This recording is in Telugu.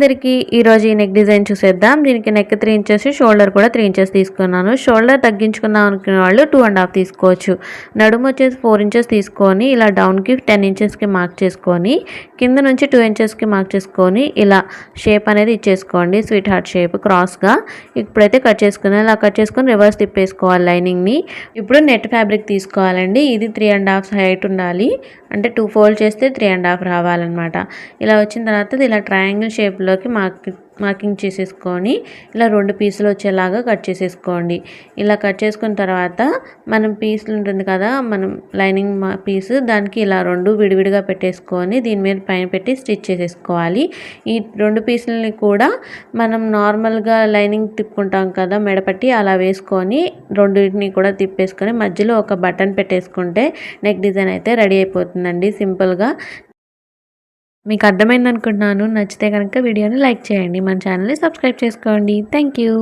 అందరికీ ఈరోజు ఈ నెక్ డిజైన్ చూసేద్దాం. దీనికి నెక్ 3 ఇంచెస్, షోల్డర్ కూడా 3 ఇంచెస్ తీసుకున్నాను. షోల్డర్ తగ్గించుకుందాం అనుకునే వాళ్ళు 2.5 తీసుకోవచ్చు. నడుము వచ్చేసి 4 ఇంచెస్ తీసుకొని ఇలా డౌన్కి 10 ఇంచెస్కి మార్క్ చేసుకొని కింద నుంచి 2 ఇంచెస్కి మార్క్ చేసుకొని ఇలా షేప్ అనేది ఇచ్చేసుకోండి. స్వీట్ హార్ట్ షేప్ క్రాస్గా. ఇప్పుడైతే కట్ చేసుకున్నాను. ఇలా కట్ చేసుకొని రివర్స్ తిప్పేసుకోవాలి లైనింగ్ని. ఇప్పుడు నెట్ ఫ్యాబ్రిక్ తీసుకోవాలండి. ఇది 3.5 హైట్ ఉండాలి. అంటే 2 ఫోల్డ్ చేస్తే 3.5 రావాలన్నమాట. ఇలా వచ్చిన తర్వాత ఇలా ట్రయాంగిల్ షేప్లోకి మార్కింగ్ చేసేసుకొని ఇలా 2 పీసులు వచ్చేలాగా కట్ చేసేసుకోండి. ఇలా కట్ చేసుకున్న తర్వాత మనం పీసులు ఉంటుంది కదా, మనం లైనింగ్ పీసు, దానికి ఇలా 2 విడివిడిగా పెట్టేసుకొని దీని మీద పైన పెట్టి స్టిచ్ చేసేసుకోవాలి. ఈ 2 పీసులని కూడా మనం నార్మల్గా లైనింగ్ తిప్పుకుంటాం కదా మెడపట్టి, అలా వేసుకొని రెండింటిని కూడా తిప్పేసుకొని మధ్యలో ఒక బటన్ పెట్టేసుకుంటే నెక్ డిజైన్ అయితే రెడీ అయిపోతుందండి సింపుల్గా. మీకు అర్థమైంది అనుకుంటున్నాను. నచ్చితే కనుక వీడియోని లైక్ చేయండి, మన ఛానల్ని సబ్స్క్రైబ్ చేసుకోండి. Thank you.